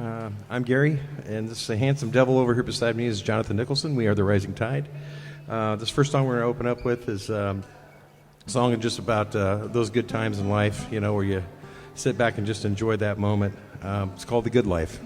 I'm Gary, and this handsome devil over here beside me is Jonathan Nicholson. We are the Rising Tide. This first song we're going to open up with is a song just about those good times in life, you know, where you sit back and just enjoy that moment. It's called The Good Life.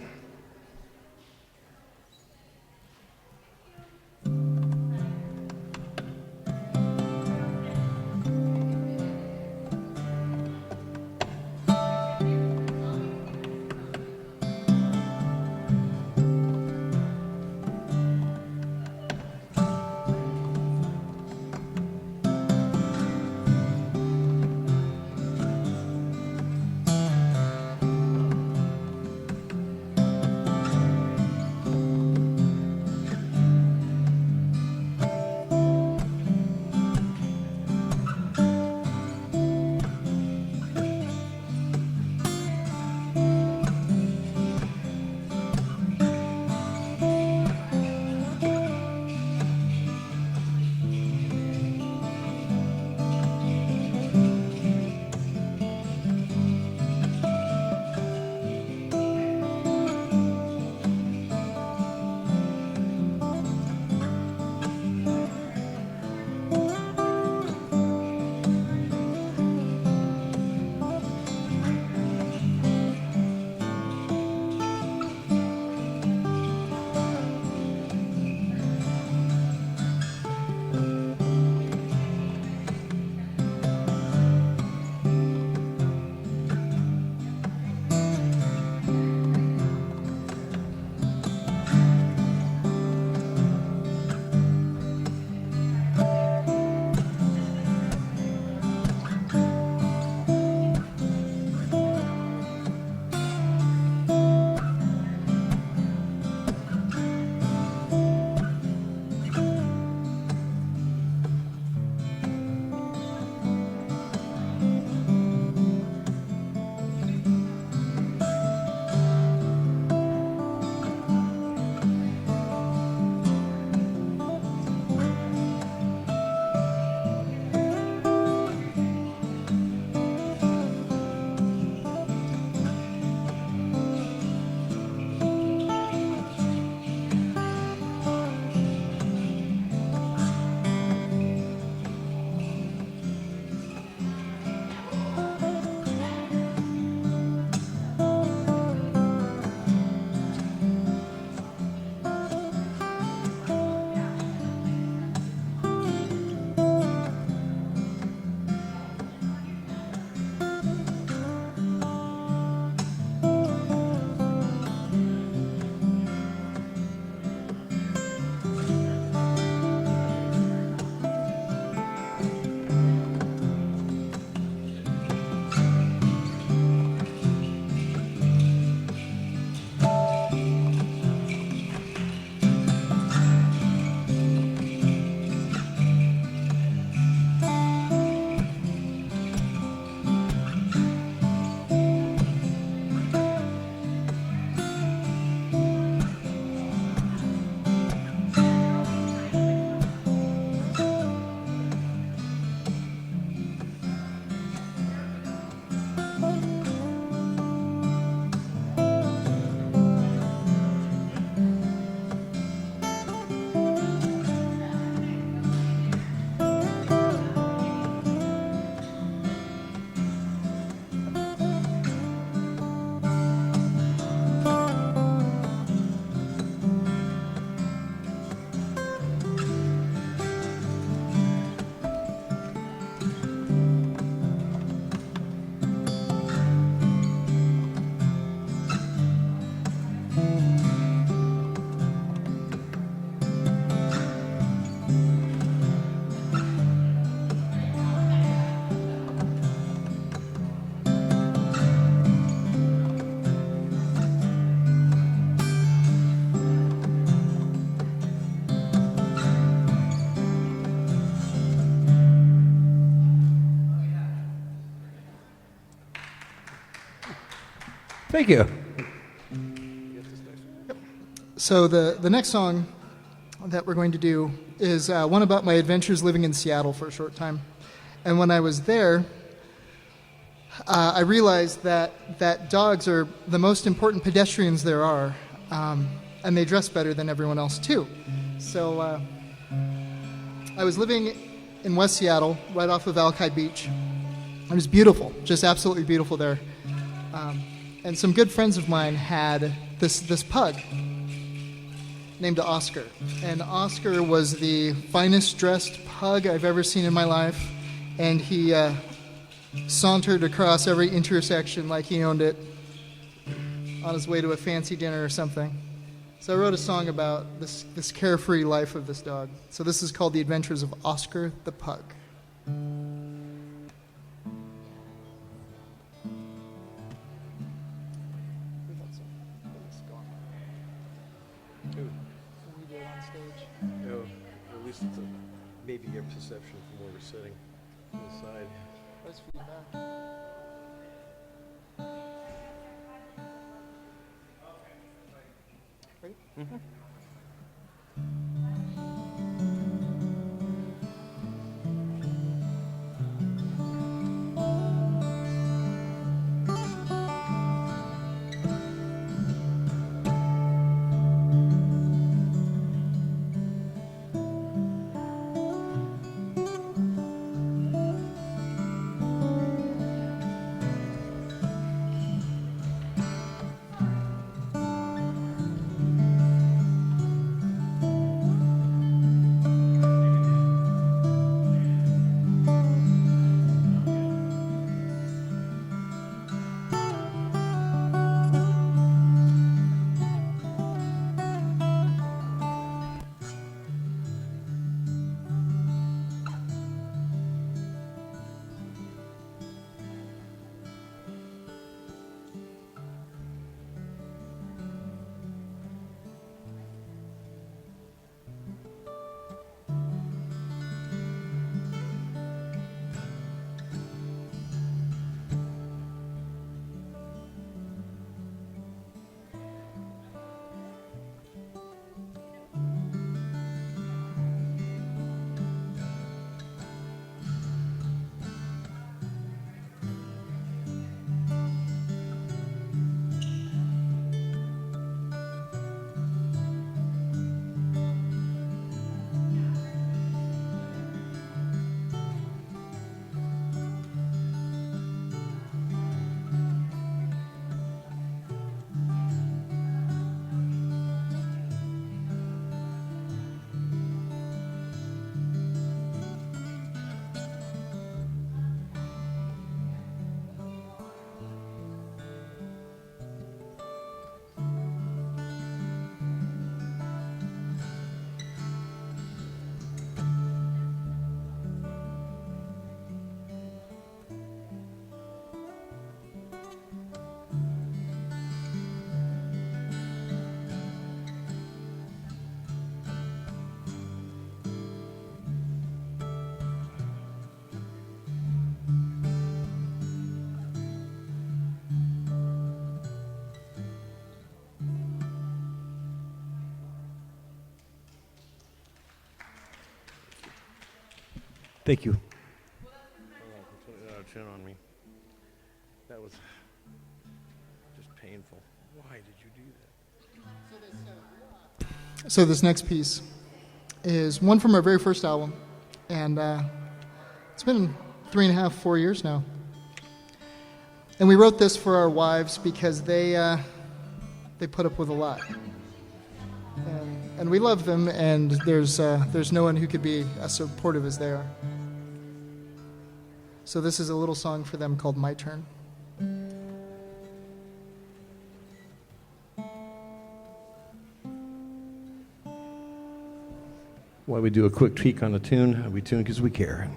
Thank you. So the next song that we're going to do is one about my adventures living in Seattle for a short time. And when I was there, I realized that dogs are the most important pedestrians there are, and they dress better than everyone else too. So I was living in West Seattle, right off of Alki Beach. It was beautiful, just absolutely beautiful there. And some good friends of mine had this pug named Oscar. And Oscar was the finest dressed pug I've ever seen in my life. And he sauntered across every intersection like he owned it on his way to a fancy dinner or something. So I wrote a song about this carefree life of this dog. So this is called The Adventures of Oscar the Pug. At least it's maybe a perception from where we're sitting on the side. That's feedback. Ready? Mm-hmm. Thank you. Chin on me. That was just painful. Why did you do that? So this next piece is one from our very first album, and it's been 3.5, 4 years now. And we wrote this for our wives because they put up with a lot, and we love them. And there's no one who could be as supportive as they are. So this is a little song for them called "My Turn." While we do a quick tweak on the tune, we tune because we care.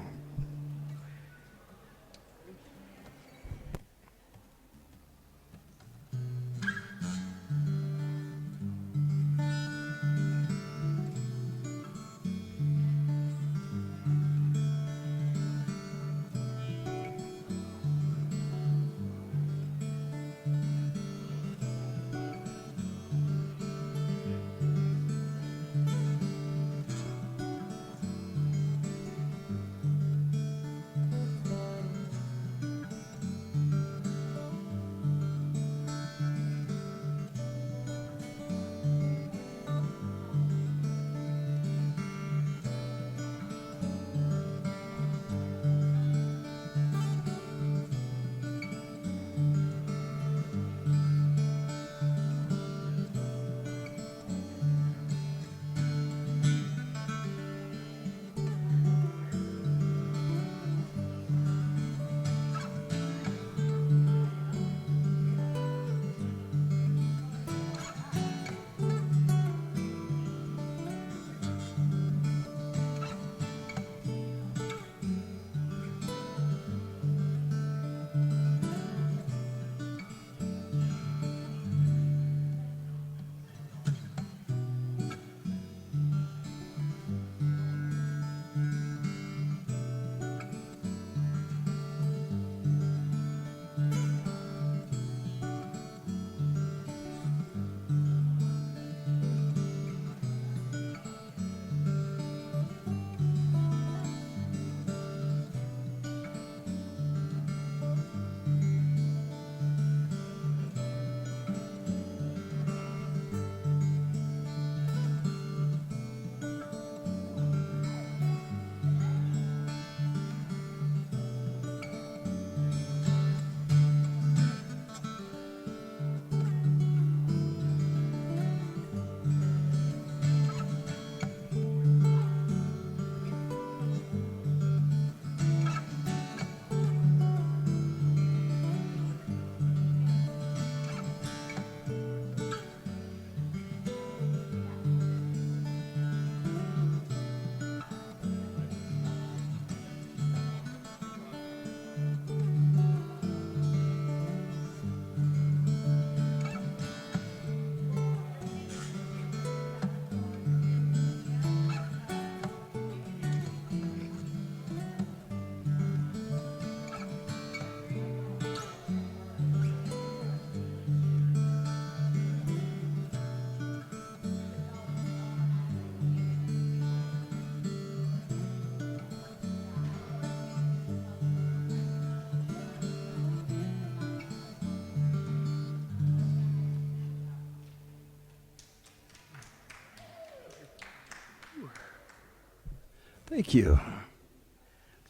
Thank you. A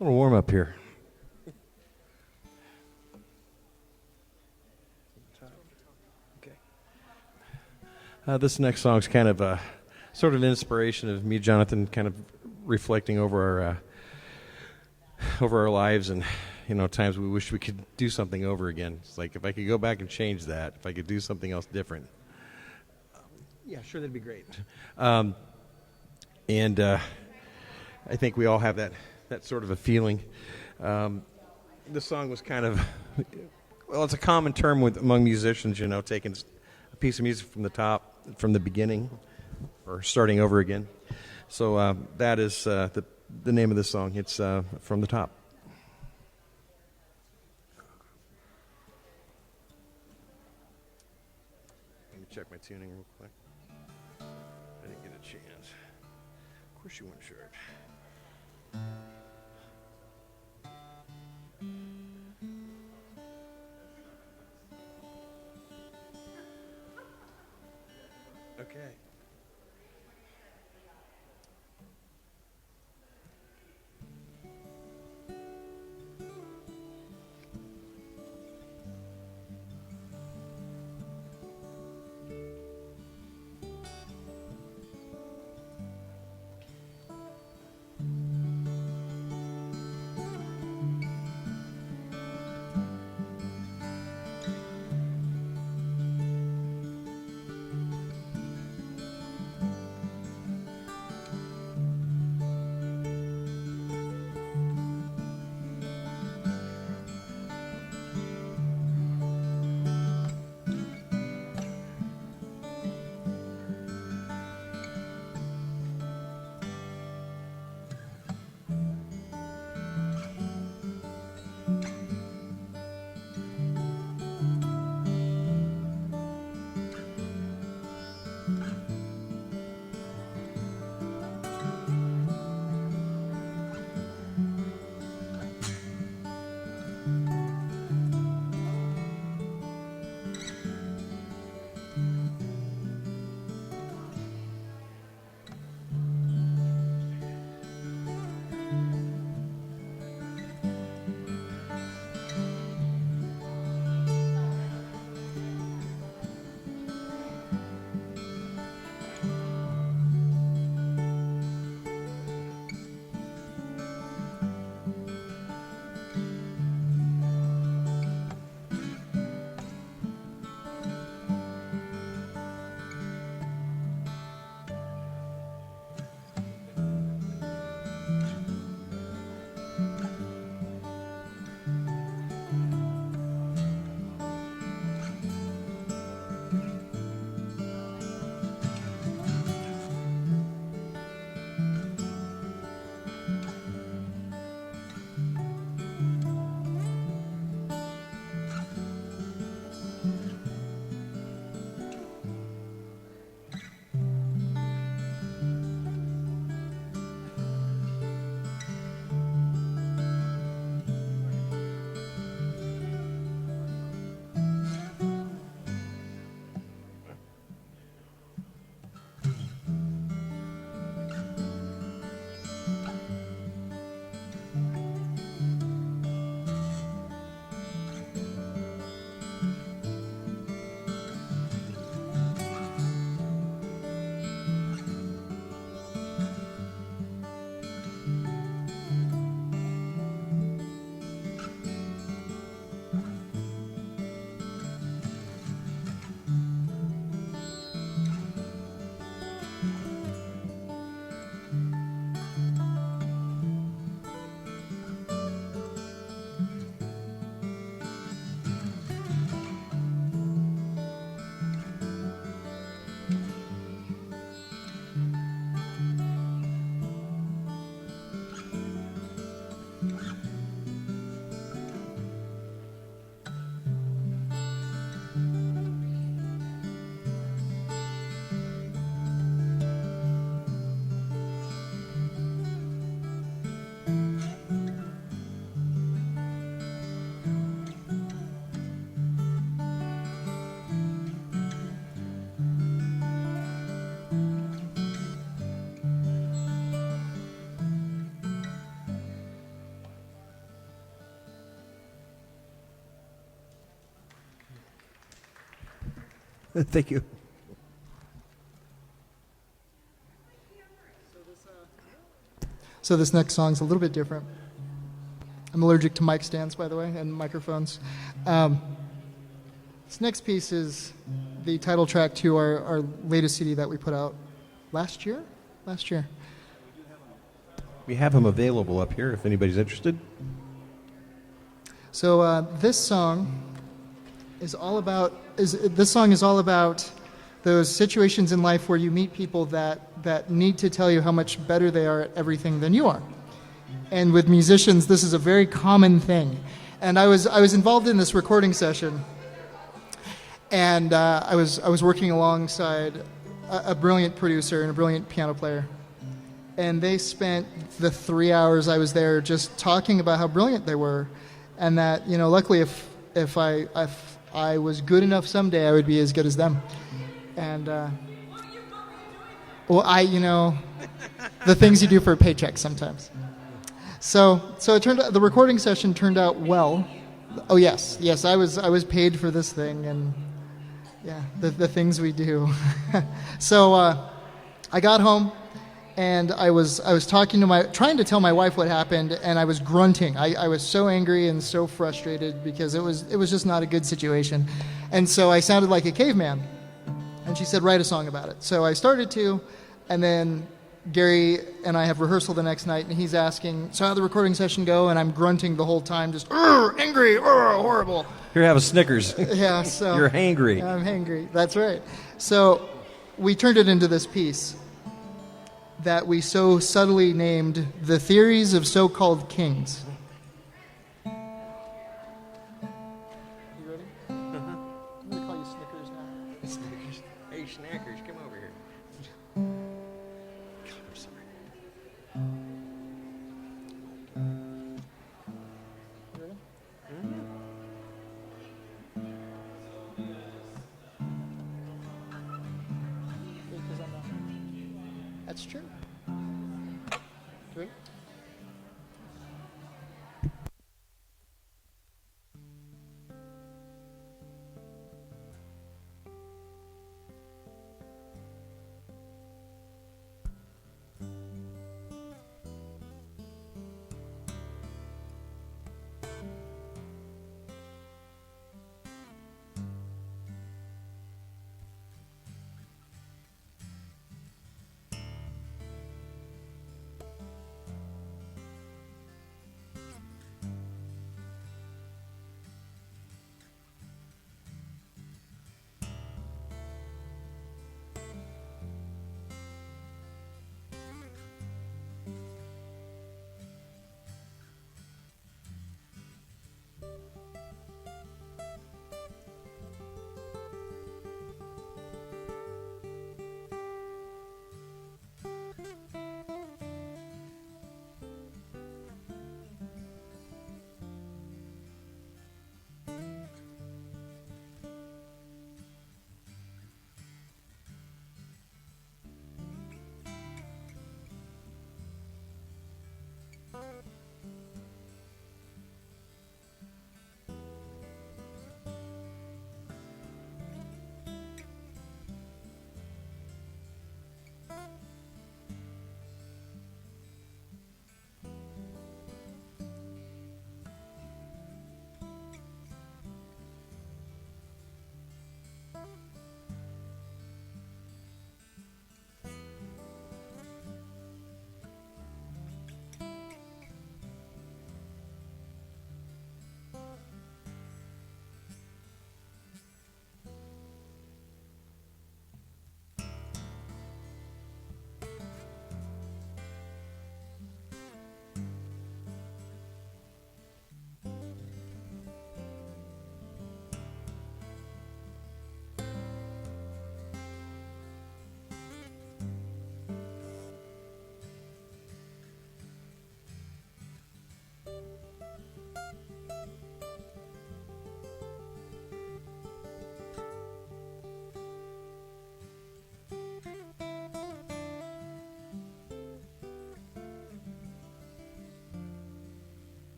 little warm up here. This next song is kind of a sort of an inspiration of me, Jonathan, kind of reflecting over our lives and times we wish we could do something over again. It's like if I could go back and change that, if I could do something else different. Yeah, sure, that'd be great. And I think we all have that sort of a feeling. This song was kind of, well, it's a common term among musicians, taking a piece of music from the top, from the beginning, or starting over again. So that is the name of the song. It's From the Top. Let me check my tuning real quick. I didn't get a chance. Of course you weren't sure. Okay. Thank you. So this next song's a little bit different. I'm allergic to mic stands, by the way, and microphones. This next piece is the title track to our latest CD that we put out last year. We have them available up here if anybody's interested. So this song is all about those situations in life where you meet people that need to tell you how much better they are at everything than you are. And with musicians, this is a very common thing. And I was involved in this recording session, and I was working alongside a brilliant producer and a brilliant piano player. And they spent the 3 hours I was there just talking about how brilliant they were, and that, you know, luckily if I was good enough someday, I would be as good as them. And the things you do for a paycheck sometimes. So it turned out the recording session turned out well. Oh yes, I was paid for this thing, and yeah, the things we do. So I got home, and I was trying to tell my wife what happened, and I was grunting. I was so angry and so frustrated because it was just not a good situation, and so I sounded like a caveman. And she said, write a song about it. So I started to, and then Gary and I have rehearsal the next night, and he's asking, so how'd the recording session go? And I'm grunting the whole time, just, angry, horrible. Here, have a Snickers. Yeah, so. You're hangry. I'm hangry, that's right. So we turned it into this piece that we so subtly named The Theories of So-Called Kings. You ready? I'm going to call you Snickers now. Snickers. Hey, Snackers, come over here. God, I'm sorry. You ready? Because I'm not. That's true. You ready?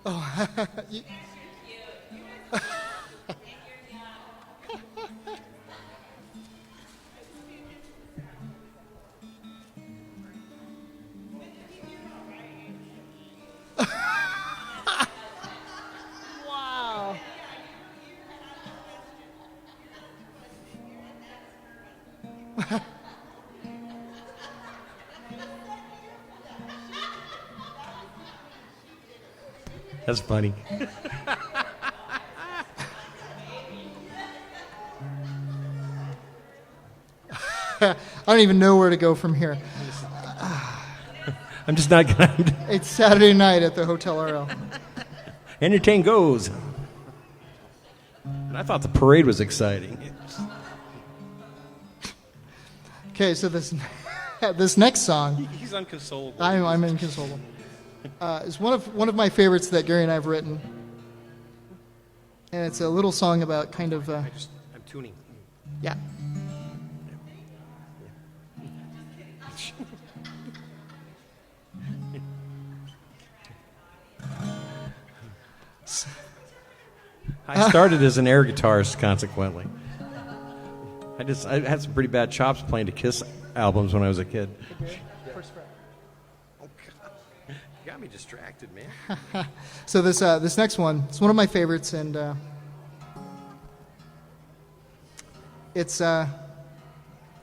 Oh, you- wow. That's funny. I don't even know where to go from here. I'm just not going to It's Saturday night at the Hotel RL. entertain goes. And I thought the parade was exciting. Okay, so this this next song, He's unconsolable. I'm inconsolable. Is one of my favorites that Gary and I have written, and it's a little song about kind of I'm tuning. yeah. I started as an air guitarist, consequently. I had some pretty bad chops playing to Kiss albums when I was a kid. Oh, God. You got me distracted, man. So this next one, it's one of my favorites, and it's a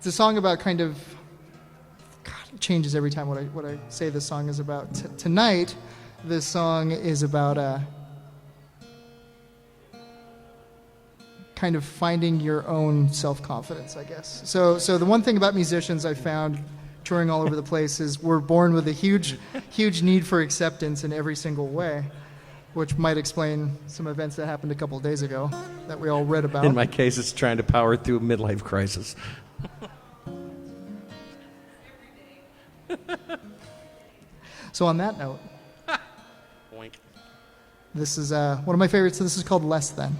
song about kind of. God, it changes every time what I say this song is about. Tonight, this song is about kind of finding your own self-confidence, I guess. So the one thing about musicians I found touring all over the place is we're born with a huge need for acceptance in every single way, which might explain some events that happened a couple of days ago that we all read about. In my case, it's trying to power through a midlife crisis. So on that note, Boink. this is one of my favorites. So this is called Less Than.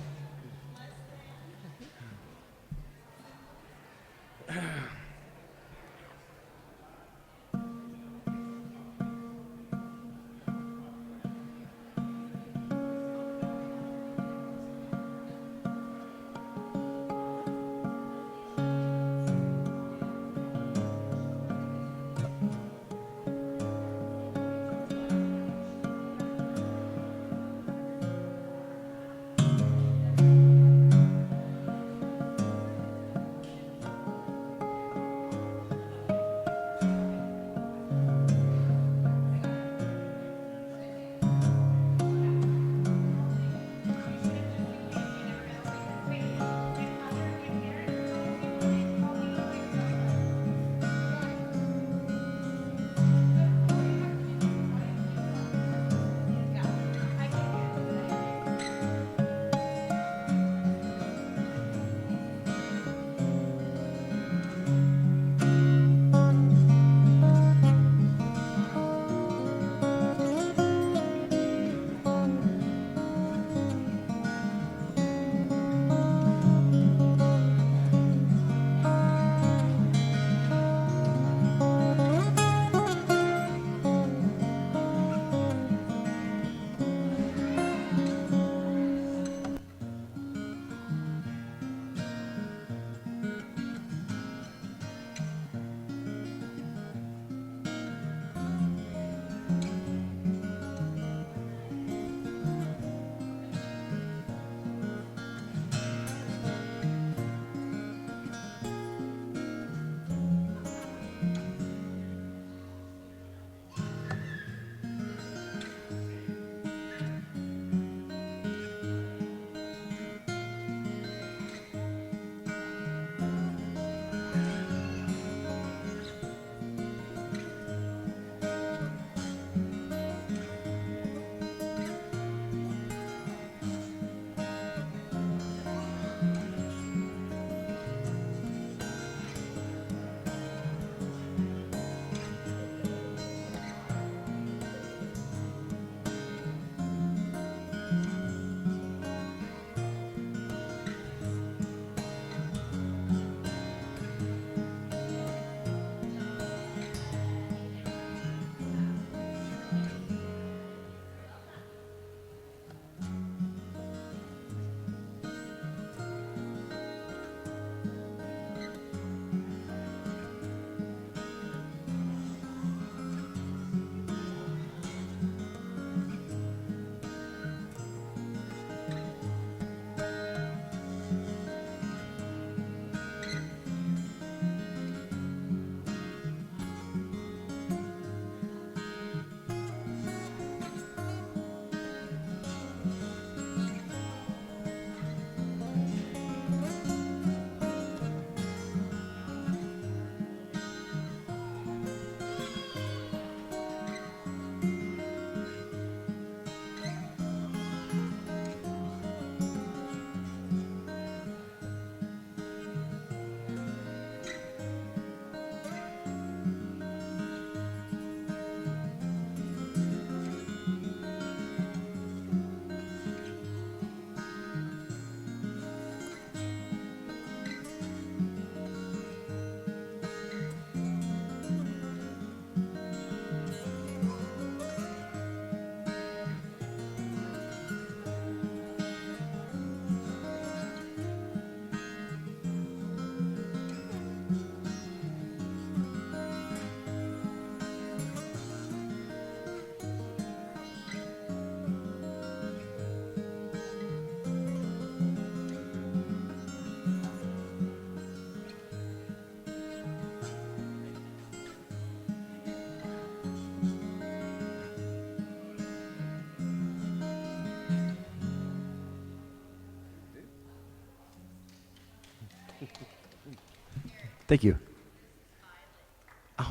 Thank you.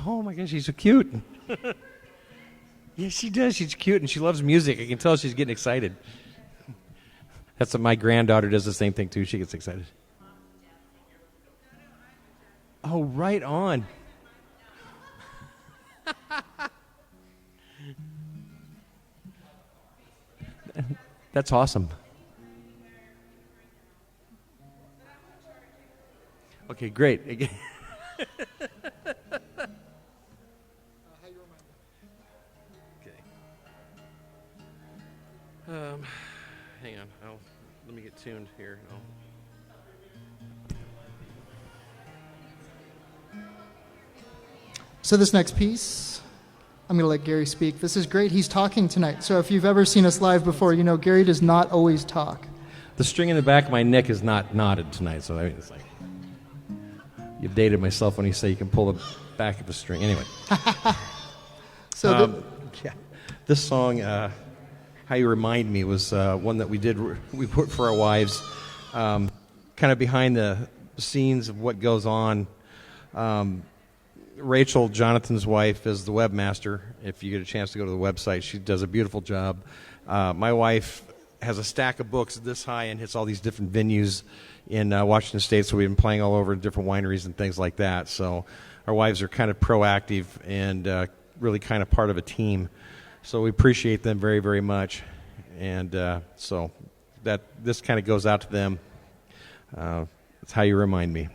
Oh my gosh, she's so cute. Yeah, she does. She's cute and she loves music. I can tell she's getting excited. That's what my granddaughter does the same thing too. She gets excited. Oh, right on. That's awesome. Okay, great. Hang on. Let me get tuned here. So this next piece, I'm going to let Gary speak. This is great. He's talking tonight. So if you've ever seen us live before, you know Gary does not always talk. The string in the back of my neck is not knotted tonight, so I mean, it's like you've dated myself when you say you can pull the back of the string. Anyway. So yeah, this song, "How You Remind Me," was one that we put for our wives, kind of behind the scenes of what goes on. Rachel, Jonathan's wife, is the webmaster. If you get a chance to go to the website, she does a beautiful job. My wife has a stack of books this high and hits all these different venues in Washington State, so we've been playing all over different wineries and things like that. So our wives are kind of proactive and really kind of part of a team. So we appreciate them very, very much. And so this kind of goes out to them. It's How You Remind Me.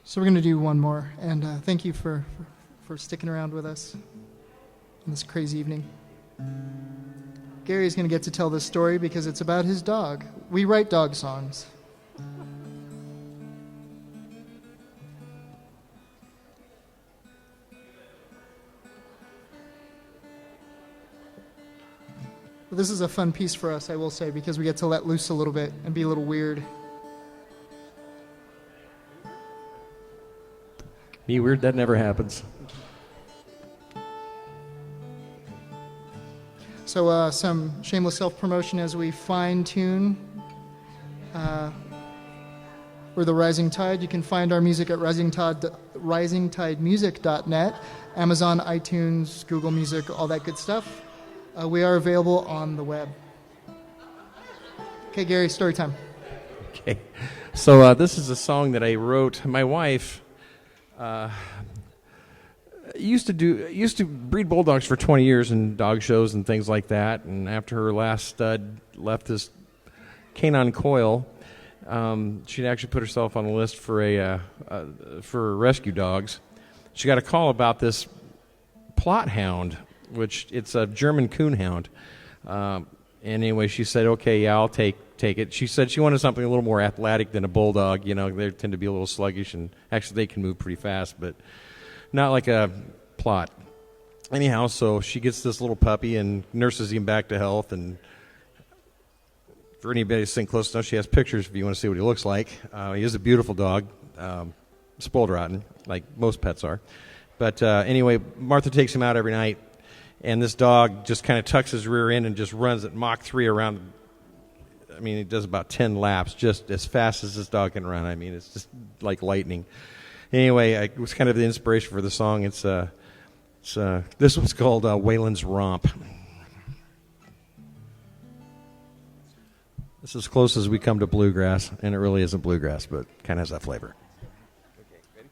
So we're going to do one more, and thank you for sticking around with us on this crazy evening. Gary's going to get to tell this story because it's about his dog. We write dog songs. This is a fun piece for us, I will say, because we get to let loose a little bit and be a little weird. Me weird? That never happens. So some shameless self-promotion as we fine-tune. We're the Rising Tide. You can find our music at risingtidemusic.net, Amazon, iTunes, Google Music, all that good stuff. We are available on the web. Okay, Gary, story time. Okay. So this is a song that I wrote. My wife used to breed bulldogs for 20 years in dog shows and things like that. And after her last stud left this canine coil, she'd actually put herself on a list for rescue dogs. She got a call about this plot hound, which it's a German coon hound. And anyway, she said, okay, yeah, I'll take it. She said she wanted something a little more athletic than a bulldog. You know, they tend to be a little sluggish, and actually they can move pretty fast, but not like a plot. Anyhow, so she gets this little puppy and nurses him back to health. And for anybody sitting close enough, she has pictures if you want to see what he looks like. He is a beautiful dog, spoiled rotten, like most pets are. But anyway, Martha takes him out every night. And this dog just kind of tucks his rear end and just runs at Mach 3 around. I mean, he does about 10 laps just as fast as this dog can run. I mean, it's just like lightning. Anyway, it was kind of the inspiration for the song. This one's called Waylon's Romp. This is as close as we come to bluegrass, and it really isn't bluegrass, but kind of has that flavor. Okay, ready?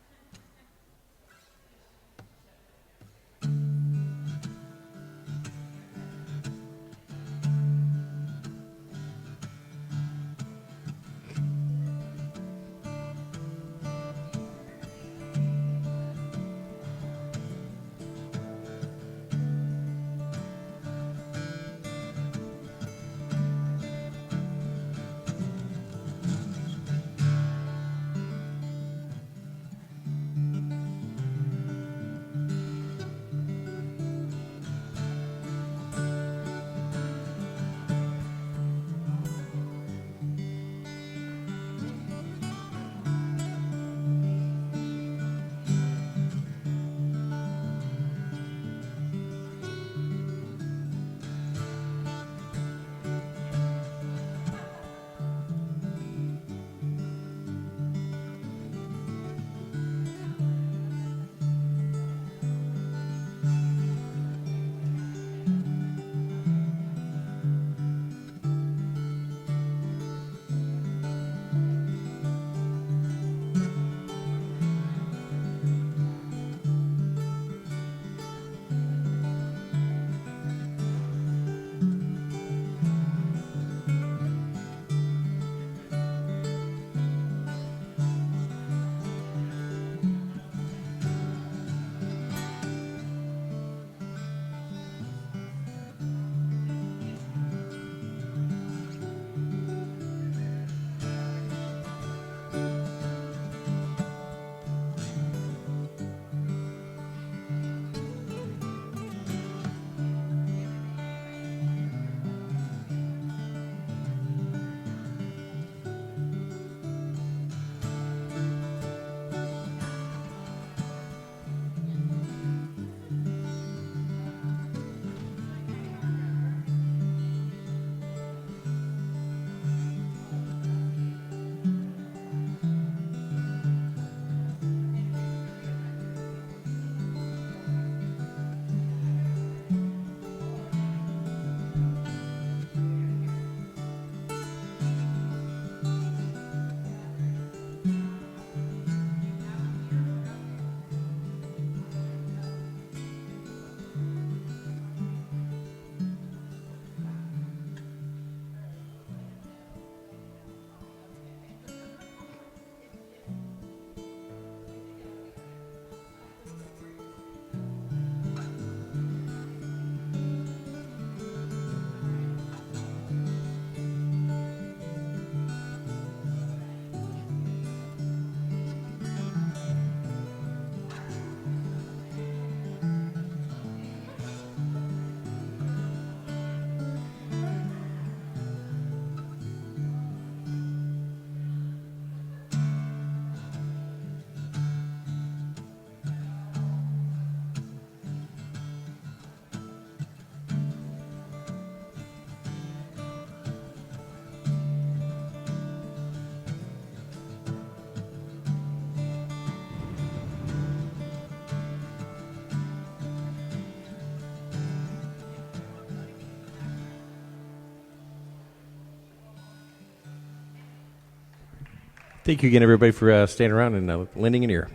Thank you again, everybody, for staying around and lending an ear.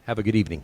Have a good evening.